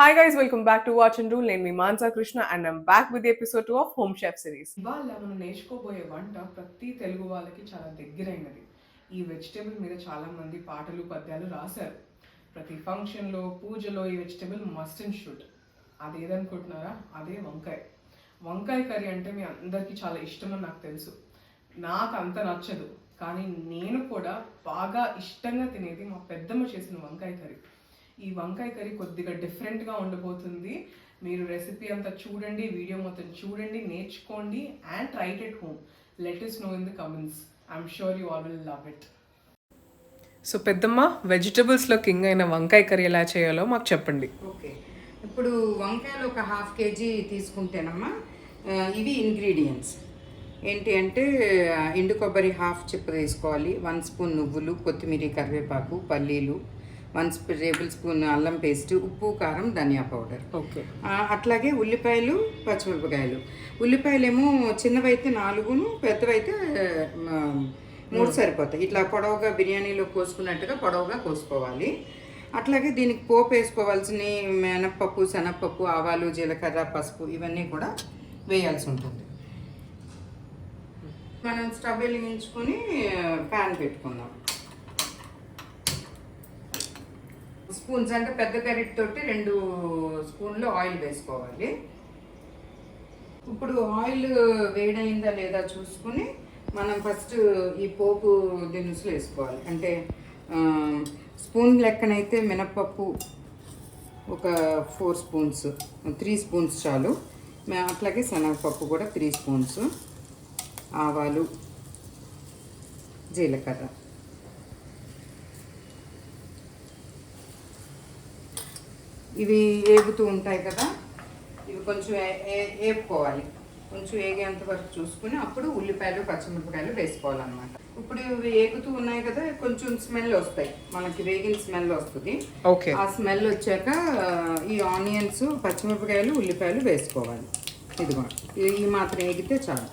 Hi guys, welcome back to Watch and Rule. నేను మీ Mansa Krishna and I'm back with the episode 2 of Home Chef series. ఇవాళ మనం నేర్చుకోబోయే వంట ప్రతి తెలుగు వాళ్ళకి చాలా దగ్గరైనది. ఈ వెజిటేబుల్ మీద చాలా మంది పాటలు పద్యాలు రాశారు. ప్రతి ఫంక్షన్లో పూజలో ఈ వెజిటేబుల్ మస్ట్ అండ్ షుడ్. అదేదనుకుంటున్నారా? అదే వంకాయ. వంకాయ కర్రీ అంటే మీ అందరికీ చాలా ఇష్టమని నాకు తెలుసు. నాకు అంత నచ్చదు, కానీ నేను కూడా బాగా ఇష్టంగా తినేది మా పెద్దమ్మ చేసిన వంకాయ కర్రీ. ఈ వంకాయ కర్రీ కొద్దిగా డిఫరెంట్గా ఉండబోతుంది. మీరు రెసిపీ అంతా చూడండి, వీడియో మొత్తం చూడండి, నేర్చుకోండి and try it at home. Let us know in the comments. I'm sure you all will love it. So పెద్దమ్మ, వెజిటబుల్స్లో కింగ్ అయిన వంకాయ కర్రీ ఎలా చేయాలో మాకు చెప్పండి. ఓకే, ఇప్పుడు వంకాయలు ఒక 1/2 kg తీసుకుంటేనమ్మా ఇవి ఇంగ్రీడియంట్స్ ఏంటి అంటే ఎండు కొబ్బరి 1/2 చిప్ప తీసుకోవాలి, 1 స్పూన్ నువ్వులు, కొత్తిమీర, కరివేపాకు, పల్లీలు, 1 టేబుల్ స్పూన్ అల్లం పేస్ట్, ఉప్పు, కారం, ధనియా పౌడర్. ఓకే, అట్లాగే ఉల్లిపాయలు, పచ్చిమిరపకాయలు. ఉల్లిపాయలేమో చిన్నవైతే 4, పెద్దవైతే 3 సరిపోతాయి. ఇట్లా పొడవుగా బిర్యానీలో కోసుకున్నట్టుగా పొడవుగా కోసుకోవాలి. అట్లాగే దీనికి పోపు వేసుకోవాల్సిన మినప్పప్పు, శనగపప్పు, ఆవాలు, జీలకర్ర, పసుపు ఇవన్నీ కూడా వేయాల్సి ఉంటుంది. మనం స్టవ్ వెలిగించుకొని ప్యాన్ పెట్టుకుందాం. స్పూన్స్ అంటే పెద్ద గరిటె తోటి 2 స్పూన్లు ఆయిల్ వేసుకోవాలి. ఇప్పుడు ఆయిల్ వేడైందా లేదా చూసుకుని మనం ఫస్ట్ ఈ పోపు దినుసులు వేసుకోవాలి. అంటే స్పూన్ లెక్కనైతే మినప్పప్పు ఒక 4 స్పూన్స్, 3 స్పూన్స్ చాలు. అట్లాగే శనగపప్పు కూడా 3 స్పూన్స్, ఆవాలు, జీలకర్ర. ఇవి ఏగుతూ ఉంటాయి కదా, ఇవి కొంచెం వేపుకోవాలి. కొంచెం వేగేంత వరకు చూసుకుని అప్పుడు ఉల్లిపాయలు, పచ్చిమిరపకాయలు వేసుకోవాలన్నమాట. ఇప్పుడు ఇవి ఏగుతూ ఉన్నాయి కదా, కొంచెం స్మెల్ వస్తాయి, మనకి వేగిన స్మెల్ వస్తుంది. ఓకే, ఆ స్మెల్ వచ్చాక ఈ ఆనియన్స్, పచ్చిమిరపకాయలు, ఉల్లిపాయలు వేసుకోవాలి. ఇదిగో ఈ మాత్రం వేగితే చాలు.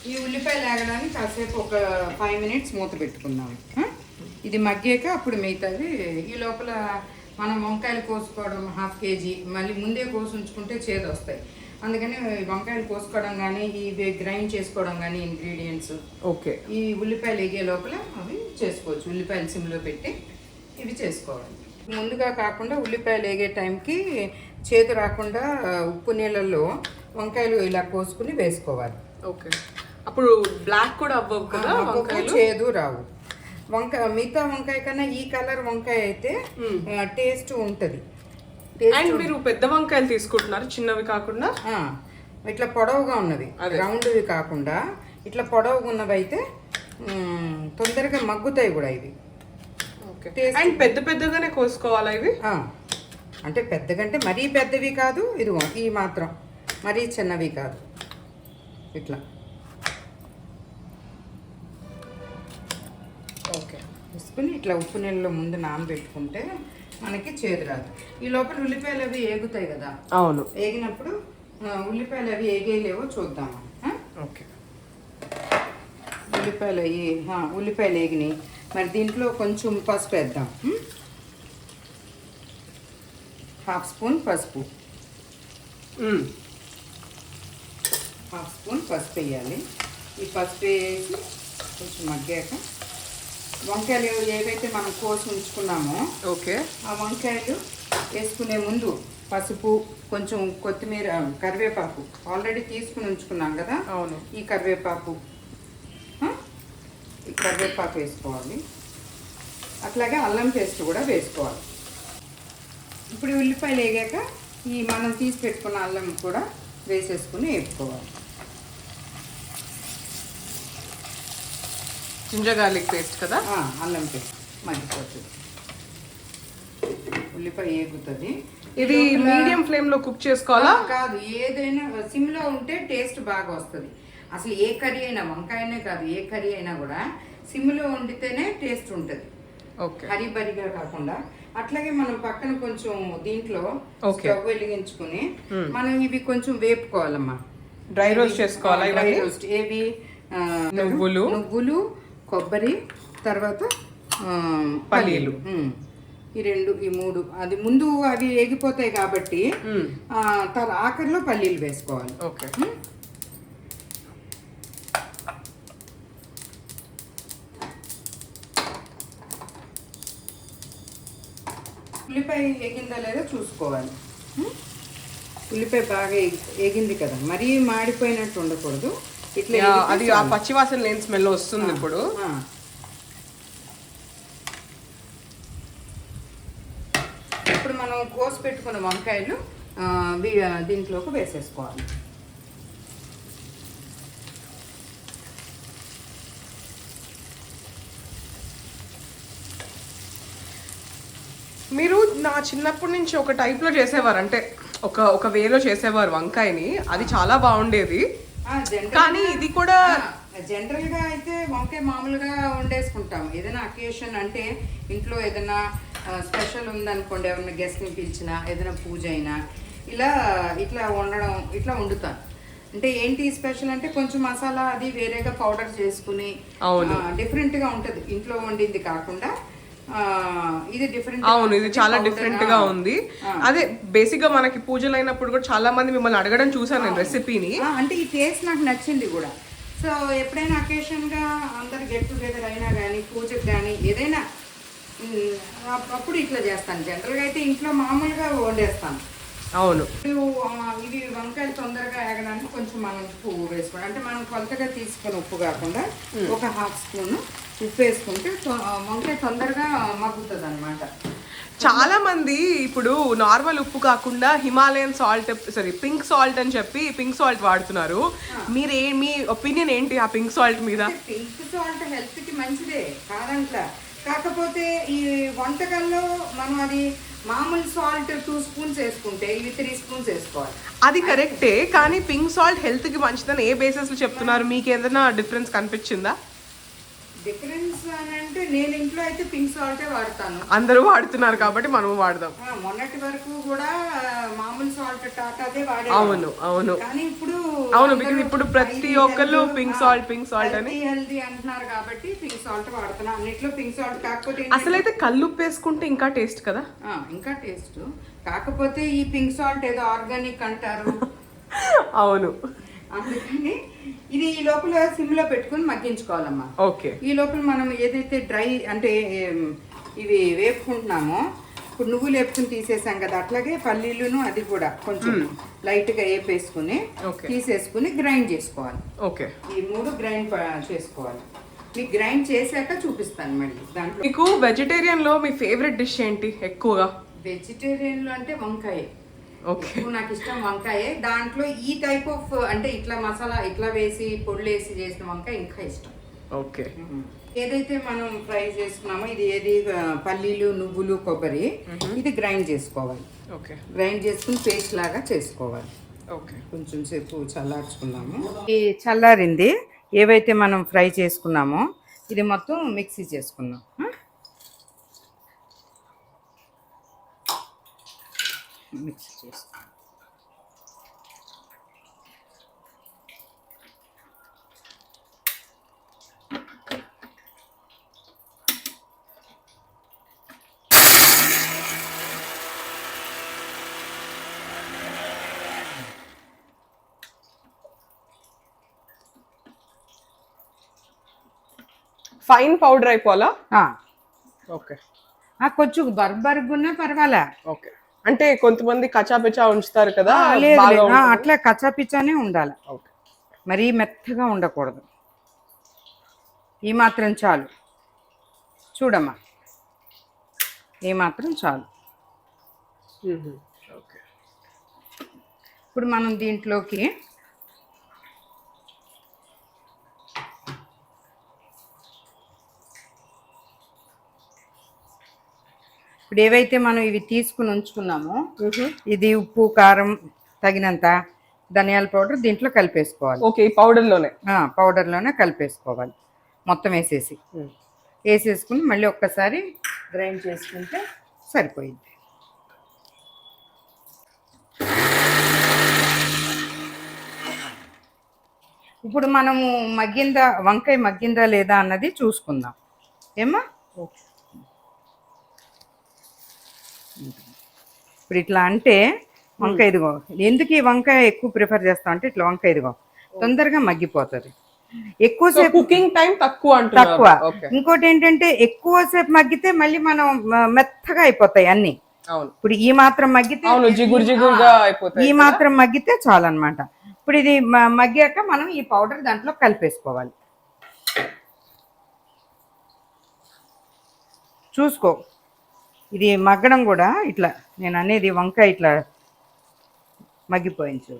ఈ ఉల్లిపాయలు వేగడానికి కాసేపు ఒక 5 మినిట్స్ మూత పెట్టుకుందాం. ఇది మగ్గాక అప్పుడు మిగతాది. ఈ లోపల మనం వంకాయలు కోసుకోవడం 1/2 kg మళ్ళీ ముందే కోసి ఉంచుకుంటే చేదు వస్తాయి. అందుకని వంకాయలు కోసుకోవడం కానీ, ఇవి గ్రైండ్ చేసుకోవడం కానీ ఇంగ్రీడియంట్స్. ఓకే, ఈ ఉల్లిపాయలు వేగే లోపల అవి చేసుకోవచ్చు. ఉల్లిపాయలు సిమ్లో పెట్టి ఇవి చేసుకోవాలి. ముందుగా కాకుండా ఉల్లిపాయలు వేగే టైంకి చేదు రాకుండా ఉప్పు నీళ్ళల్లో వంకాయలు ఇలా కోసుకుని వేసుకోవాలి. ఓకే, అప్పుడు బ్లాక్ కూడా అవ్వవు కదా, చేదు రావు. మిగతా వంకాయ కన్నా ఈ కలర్ వంకాయ అయితే టేస్ట్ ఉంటుంది. అండ్ మీరు పెద్ద వంకాయలు తీసుకుంటున్నారు, చిన్నవి కాకుండా ఇట్లా పొడవుగా ఉన్నవి, రౌండ్వి కాకుండా ఇట్లా పొడవుగా ఉన్నవి అయితే తొందరగా మగ్గుతాయి కూడా ఇవి. అండ్ పెద్ద పెద్దగానే కోసుకోవాలా ఇవి? అంటే పెద్దగంటే మరీ పెద్దవి కాదు, ఇదిగో ఈ మాత్రం మరీ చిన్నవి కాదు. ఇట్లా ఓకే వేసుకుని ఇట్లా ఉప్పు నీళ్ళలో ముందు నానబెట్టుకుంటే మనకి చేదు రాదు. ఈ లోపల ఉల్లిపాయలు అవి ఏగుతాయి కదా. అవును, వేగినప్పుడు ఉల్లిపాయలు అవి ఏగేలేవో చూద్దాము. ఓకే, ఉల్లిపాయలు వేగినాయి. మరి దీంట్లో కొంచెం పసుపు వేద్దాం. 1/2 స్పూన్ పసుపు, 1/2 స్పూన్ పసుపు వేయాలి. ఈ పసుపు వేసి కొంచెం మగ్గాక వంకాయలు ఏవైతే మనం కోసి ఉంచుకున్నామో ఓకే, ఆ వంకాయలు వేసుకునే ముందు పసుపు, కొంచెం కొత్తిమీర, కరివేపాకు ఆల్రెడీ తీసుకుని ఉంచుకున్నాం కదా. అవును, ఈ కరివేపాకు వేసుకోవాలి. అట్లాగే అల్లం పేస్ట్ కూడా వేసుకోవాలి. ఇప్పుడు ఉల్లిపాయలు వేగాక ఈ మనం తీసి పెట్టుకున్న అల్లం కూడా వేసేసుకుని వేపుకోవాలి. జింజర్ గార్లిక్ పేస్ట్ కదా, అల్లం పేస్ట్ మగ్గిపోతుంది. ఉల్లిపాయ ఏగుతుంది. ఇది మీడియం ఫ్లేమ్ లో కుక్ చేసుకోవాలా? కాదు, ఏదైనా సిమ్ లో ఉంటే టేస్ట్ బాగా వస్తుంది. అసలు ఏ కర్రీ అయినా, వంకాయనే కాదు ఏ కర్రీ అయినా కూడా సిమ్లో వండితేనే టేస్ట్ ఉంటుంది, ఓకే. హరిబరిగా కాకుండా. అట్లాగే మనం పక్కన కొంచెం దీంట్లో ఓకే. స్టవ్ వెలిగించుకుని మనం ఇవి కొంచెం వేపుకోవాలమ్మా. డ్రై రోస్ట్ చేసుకోవాలా డ్రై ఇవన్నీ? రోస్ట్ ఏవి? నువ్వులు, కొబ్బరి, తర్వాత పల్లీలు. ఈ రెండు, ఈ మూడు. అది ముందు అవి ఏగిపోతాయి కాబట్టి ఆఖరిలో పల్లీలు వేసుకోవాలి. ఓకే. ఉల్లిపాయ ఏగిందా లేదా చూసుకోవాలి. ఉల్లిపాయ బాగా ఏగింది కదా, మరీ మాడిపోయినట్టు ఉండకూడదు. ఇట్లా అది ఆ పచ్చివాసన లేని స్మెల్ వస్తుంది ఇప్పుడు. ఇప్పుడు మనం కోసి పెట్టుకున్న వంకాయలు దీంట్లోకి వేసేసుకోవాలి. మీరు నా చిన్నప్పటి నుంచి ఒక టైప్లో చేసేవారు, అంటే ఒక వేలో చేసేవారు వంకాయని, అది చాలా బాగుండేది. కానీ ఇది కూడా జనరల్ గా అయితే వంకాయ మామూలుగా వండేసుకుంటాం. ఏదైనా అకేషన్ అంటే ఇంట్లో ఏదైనా స్పెషల్ ఉందనుకోండి, ఎవరైనా గెస్ట్ని పిలిచినా, ఏదైనా పూజ అయినా ఇట్లా వండుతాను. అంటే ఏంటి స్పెషల్ అంటే కొంచెం మసాలా అది వేరేగా పౌడర్ చేసుకుని డిఫరెంట్గా ఉంటుంది, ఇంట్లో వండింది కాకుండా. ఇది డిఫరెంట్. అవును, ఇది చాలా డిఫరెంట్ గా ఉంది. అదే బేసిక్ గా మనకి పూజలు అయినప్పుడు కూడా చాలా మంది మిమ్మల్ని అడగడం చూసాను నేను రెసిపీని. అంటే ఈ టేస్ట్ నాకు నచ్చింది కూడా. సో ఎప్పుడైనా అకేషన్ గా అందరు గెట్ టుగెదర్ అయినా కానీ, పూజకు కానీ ఏదైనా అప్పుడు ఇట్లా చేస్తాను. జనరల్గా అయితే ఇంట్లో మామూలుగా వండేస్తాను. అవును. ఇవి వంకాయలు తొందరగా ఆగడానికి కొంచెం మనం ఉప్పు వేసుకోవాలి. అంటే మనం కొలతగా తీసుకుని ఉప్పు కాకుండా ఒక 1/2 స్పూన్ ఉప్పు వేసుకుంటే వంకాయ తొందరగా మగ్గుతుంది అన్నమాట. చాలా మంది ఇప్పుడు నార్మల్ ఉప్పు కాకుండా హిమాలయన్ సాల్ట్, పింక్ సాల్ట్ అని చెప్పి పింక్ సాల్ట్ వాడుతున్నారు. మీ ఒపీనియన్ ఏంటి ఆ పింక్ సాల్ట్ మీద? పింక్ సాల్ట్ హెల్త్ కి మంచిదే కాదంట్లా. కాకపోతే ఈ వంటకాల్లో మనం అది మామూలు సాల్ట్ 2 స్పూన్స్ వేసుకుంటే ఇవి 3 స్పూన్స్ వేసుకోవాలి. అది కరెక్టే, కానీ పింక్ సాల్ట్ హెల్త్ కి మంచిదని ఏ బేసిస్ లో చెప్తున్నారు? మీకు ఏదైనా డిఫరెన్స్ కనిపించిందా? డిఫరెన్స్ అని అంటే నేను ఇంట్లో అయితే పింక్ సాల్టే వాడతాను. అందరూ వాడుతున్నారు కాబట్టి మనము వాడదాం. మొన్నటి వరకు కూడా మామూలు సాల్ట్ టాటాదే వాడే. అవును అవును. కానీ ఇప్పుడు ప్రతి ఒక్కళ్ళు పింక్ సాల్ట్ అని హెల్తీ అంటున్నారు కాబట్టి పింక్ సాల్ట్ వాడుతున్నా. అన్నిట్లో పింక్ సాల్ట్. కాకపోతే అసలైతే కల్లుప్పు వేసుకుంటే ఇంకా టేస్ట్ కదా. ఇంకా టేస్ట్. కాకపోతే ఈ పింక్ సాల్ట్ ఏదో ఆర్గానిక్ అంటారు. అవును. అందుకని ఇది ఈ లోపల సిమ్లో పెట్టుకుని మగ్గించుకోవాలమ్మా. ఓకే. ఈ లోపల మనం ఏదైతే డ్రై అంటే ఇవి వేపుకుంటున్నామో, ఇప్పుడు నువ్వులు వేపుకుని తీసేసాం కదా, అట్లాగే పల్లీలును అది కూడా కొంచెం లైట్గా వేపేసుకుని తీసేసుకుని గ్రైండ్ చేసుకోవాలి. ఓకే. ఈ 3 గ్రైండ్ చేసుకోవాలి. మీకు గ్రైండ్ చేశాక చూపిస్తాను మళ్ళీ. దాంట్లో మీకు వెజిటేరియన్ లో మీ ఫేవరెట్ డిష్ ఏంటి ఎక్కువగా? వెజిటేరియన్ లో అంటే వంకాయ. ఓకే. నాకు ఇష్టం వంకాయే. దాంట్లో ఈ టైప్ ఆఫ్ అంటే ఇట్లా మసాలా ఇట్లా వేసి పొడులు వేసి చేసిన వంకాయ ఇంకా ఇష్టం. ఓకే. ఏదైతే మనం ఫ్రై చేసుకున్నామో ఇది పల్లీలు, నువ్వులు, కొబ్బరి ఇది గ్రైండ్ చేసుకోవాలి. ఓకే. గ్రైండ్ చేసుకుని పేస్ట్ లాగా చేసుకోవాలి. ఓకే. కొంచెం సేపు చల్లార్చుకున్నాము. ఈ చల్లారింది ఏవైతే మనం ఫ్రై చేసుకున్నామో ఇది మొత్తం మిక్సీ చేసుకున్నాం. మిక్స్ చేసుకో. ఫైన్ పౌడర్ అయిపోవాలా? ఓకే. కొంచెం బర్బర్గున్నా పర్వాలే. ఓకే. అంటే కొంతమంది కచాపిచా ఉంచుతారు కదా, అట్లా కచాపిచానే ఉండాలి. మరీ మెత్తగా ఉండకూడదు. ఈ మాత్రం చాలు. చూడమ్మా, ఈ మాత్రం చాలు. ఓకే. ఇప్పుడు మనం దీంట్లోకి ఇప్పుడు ఏవైతే మనం ఇవి తీసుకుని ఉంచుకున్నామో ఇది ఉప్పు కారం తగినంత ధనియాల పౌడర్ దీంట్లో కలిపేసుకోవాలి. ఓకే, ఈ పౌడర్ లోనే పౌడర్లోనే కలిపేసుకోవాలి మొత్తం వేసేసుకుని మళ్ళీ ఒక్కసారి గ్రైండ్ చేసుకుంటే సరిపోయింది. ఇప్పుడు మనము వంకాయ మగ్గిందా లేదా అన్నది చూసుకుందాం ఏమా. ఇప్పుడు ఇట్లా అంటే వంకాయ ఇదిగో, ఎందుకు ఈ వంకాయ ఎక్కువ ప్రిఫర్ చేస్తాం అంటే ఇట్లా వంకాయ ఇదిగో తొందరగా మగ్గిపోతుంది. ఎక్కువసేపు కుకింగ్ టైం తక్కువ. ఇంకోటి ఏంటంటే ఎక్కువసేపు మగ్గితే మళ్ళీ మనం మెత్తగా అయిపోతాయి అన్ని. ఇప్పుడు ఈ మాత్రం మగ్గితే ఈ మాత్రం మగ్గితే చాలు అనమాట. ఇప్పుడు ఇది మగ్గాక మనం ఈ పౌడర్ దాంట్లో కలిపేసుకోవాలి. చూసుకో ఇది మగ్గడం కూడా ఇట్లా, నేను అనేది వంకాయ ఇట్లా మగ్గిపోయింది.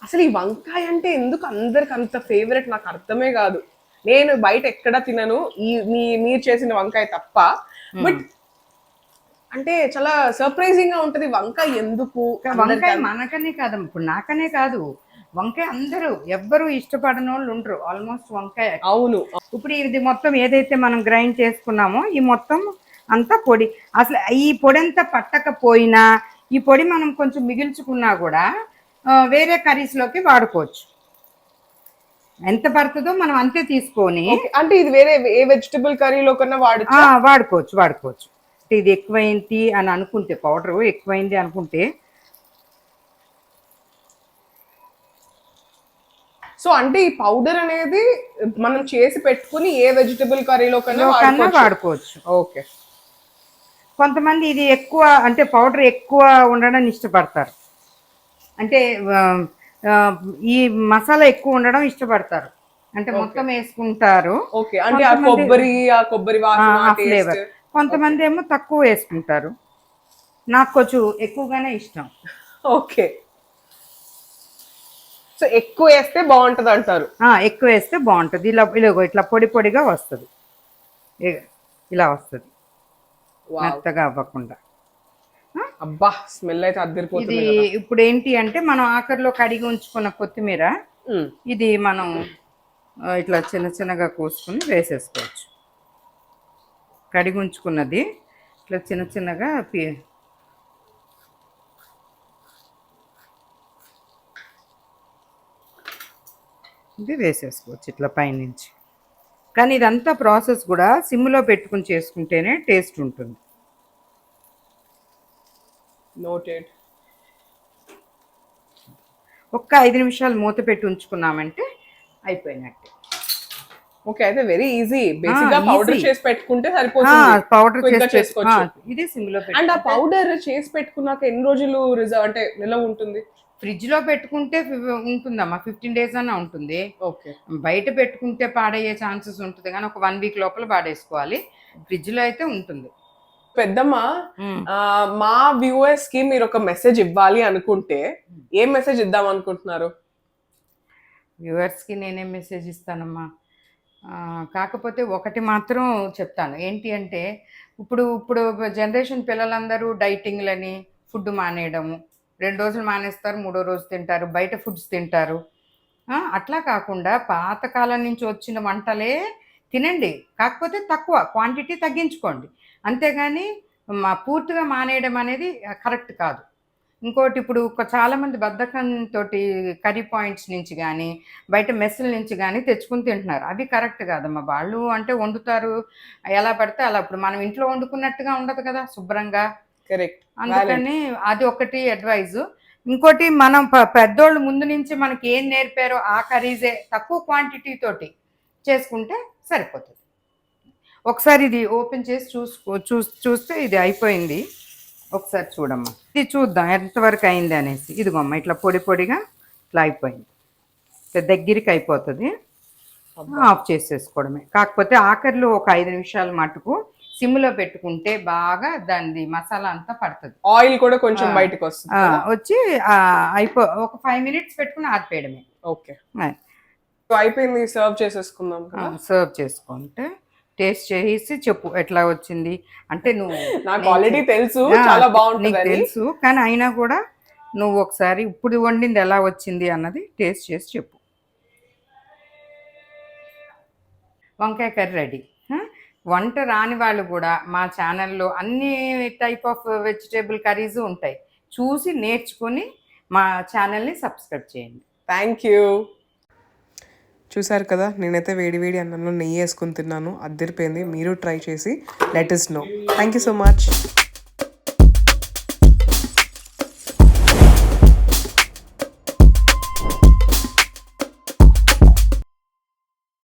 అసలు ఈ వంకాయ అంటే ఎందుకు అందరికి అంత ఫేవరెట్ నాకు అర్థమే కాదు. నేను బయట ఎక్కడ తినను మీరు చేసిన వంకాయ తప్ప. బట్ అంటే చాలా సర్ప్రైజింగ్ గా ఉంటది వంకాయ ఎందుకు. వంకాయ మనకనే కాదు, ఇప్పుడు నాకనే కాదు, వంకాయ అందరూ ఎవ్వరు ఇష్టపడని వాళ్ళు ఉండరు ఆల్మోస్ట్ వంకాయ. అవును. ఇప్పుడు ఇది మొత్తం ఏదైతే మనం గ్రైండ్ చేసుకున్నామో ఈ మొత్తం అంతా పొడి, అసలు ఈ పొడి అంతా పట్టకపోయినా ఈ పొడి మనం కొంచెం మిగిల్చుకున్నా కూడా వేరే కర్రీస్ లోకి వాడుకోవచ్చు. ఎంత పడుతుందో మనం అంతే తీసుకొని, అంటే ఇది వేరే ఏ వెజిటబుల్ కర్రీలో కన్నా వాడుకోవచ్చు. ఇది ఎక్కువైంది అని అనుకుంటే, పౌడర్ ఎక్కువైంది అనుకుంటే, సో అంటే ఈ పౌడర్ అనేది మనం చేసి పెట్టుకుని ఏ వెజిటబుల్ కర్రీలో కన్నా వాడుకోవచ్చు. ఓకే. కొంతమంది ఇది ఎక్కువ అంటే పౌడర్ ఎక్కువ ఉండడం ఇష్టపడతారు, అంటే ఈ మసాలా ఎక్కువ ఉండడం ఇష్టపడతారు, అంటే మొత్తం వేసుకుంటారు. ఓకే, అంటే ఆ కొబ్బరి ఫ్లేవర్. కొంతమంది ఏమో తక్కువ వేసుకుంటారు, నాకు కొంచెం ఎక్కువగానే ఇష్టం. ఓకే, సో ఎక్కువ వేస్తే బాగుంటది అంటారు. ఎక్కువ వేస్తే బాగుంటుంది. ఇట్లా పొడి పొడిగా వస్తుంది, ఇలా వస్తుంది, మెత్తగా అవ్వకుండా. అబ్బా, స్మెల్ అయితే అద్దరిపోతుంది. ఇది ఇప్పుడు ఏంటి అంటే మనం ఆఖరిలో కడిగి ఉంచుకున్న కొత్తిమీర, ఇది మనం ఇట్లా చిన్న చిన్నగా కోసుకుని వేసేసుకోవచ్చు. కడిగి ఉంచుకున్నది ఇట్లా చిన్న చిన్నగా ఇది వేసేసుకోవచ్చు ఇట్లా పైనుంచి. కానీ ఇదంతా ప్రాసెస్ కూడా సిమ్లో పెట్టుకుని చేసుకుంటేనే టేస్ట్ ఉంటుంది. నోటెడ్. ఒక్క 5 నిమిషాలు మూత పెట్టి ఉంచుకున్నామంటే అయిపోయినట్టే. ఓకే, అయితే వెరీ ఈజీ. బేసిక్ గా పౌడర్ చేసి పెట్టుకుంటే సరిపోతుంది. పౌడర్ చేసుకోవచ్చు. ఇది సిమ్లో పెట్టి. అండ్ ఆ పౌడర్ చేసి పెట్టుకున్నాక ఎన్ని రోజులు అంటే నిల్వ ఉంటుంది? ఫ్రిడ్జ్ లో పెట్టుకుంటే ఉంటుందమ్మా, 15 days అన్నా ఉంటుంది. ఓకే. బయట పెట్టుకుంటే పాడయ్యే ఛాన్సెస్ ఉంటుంది, కానీ ఒక 1 week లోపల పాడేసుకోవాలి. ఫ్రిడ్జ్ లో అయితే ఉంటుంది. పెద్దమ్మ, మా వ్యూవర్స్ కి మీరు ఒక మెసేజ్ ఇవ్వాలి అనుకుంటే ఏం మెసేజ్ ఇద్దాం అనుకుంటున్నారు? వ్యూవర్స్ కి నేనేం మెసేజ్ ఇస్తానమ్మా, కాకపోతే ఒకటి మాత్రం చెప్తాను. ఏంటి అంటే ఇప్పుడు జనరేషన్ పిల్లలందరూ డైటింగ్లని, ఫుడ్ మానేయడము, 2 రోజులు మానేస్తారు, 3వ రోజు తింటారు, బయట ఫుడ్స్ తింటారు. అట్లా కాకుండా పాతకాలం నుంచి వచ్చిన వంటలే తినండి, కాకపోతే తక్కువ క్వాంటిటీ తగ్గించుకోండి, అంతేగాని పూర్తిగా మానేయడం అనేది కరెక్ట్ కాదు. ఇంకోటి, ఇప్పుడు చాలామంది బద్ధకంతో కర్రీ పాయింట్స్ నుంచి కానీ బయట మెస్సుల నుంచి కానీ తెచ్చుకుని తింటున్నారు. అవి కరెక్ట్ కాదమ్మా. వాళ్ళు అంటే వండుతారు ఎలా పడితే అలా, ఇప్పుడు మనం ఇంట్లో వండుకున్నట్టుగా ఉండదు కదా శుభ్రంగా. కరెక్ట్. అందుకని అది ఒకటి అడ్వైజ్. ఇంకోటి, మనం పెద్దోళ్ళు ముందు నుంచి మనకి ఏం నేర్పారో ఆ కర్రీసే తక్కువ క్వాంటిటీ తోటి చేసుకుంటే సరిపోతుంది. ఒకసారి ఇది ఓపెన్ చేసి చూస్తే ఇది అయిపోయింది. ఒకసారి చూడమ్మా, ఇది చూద్దాం ఎంతవరకు అయింది అనేసి. ఇదిగోమ్మా ఇట్లా పొడి పొడిగా ఇట్లా అయిపోయింది, దగ్గరికి అయిపోతుంది. ఆఫ్ చేసేసుకోవడమే. కాకపోతే ఆఖరిలో ఒక 5 నిమిషాల మటుకు సిమ్లో పెట్టుకుంటే బాగా దాని మసాలా అంతా పడుతుంది, ఆయిల్ కూడా కొంచెం బయటకు వచ్చి ఒక 5 minutes పెట్టుకుని ఆరిపోయడమే. ఓకే, అయిపోయింది. సర్వ్ చేసేసుకుందాం. సర్వ్ చేసుకుంటే టేస్ట్ చేసి చెప్పు ఎట్లా వచ్చింది అంటే నువ్వు నాకు ఆల్రెడీ తెలుసు ఆ, చాలా నీకు బాగుంటుందని. తెలుసు కానీ అయినా కూడా నువ్వు ఒకసారి ఇప్పుడు వండింది ఎలా వచ్చింది అన్నది టేస్ట్ చేసి చెప్పు. వంకాయ కర్రీ రెడీ. వంట రాని వాళ్ళు కూడా మా ఛానల్లో అన్ని టైప్ ఆఫ్ వెజిటేబుల్ కర్రీస్ ఉంటాయి, చూసి నేర్చుకొని మా ఛానల్ని సబ్స్క్రైబ్ చేయండి. Thank you. చూసారు కదా, నేనైతే వేడి వేడి అన్నంలో నెయ్యి వేసుకుని తిన్నాను, అద్దరిపోయింది. మీరు ట్రై చేసి let us know. Thank you so much.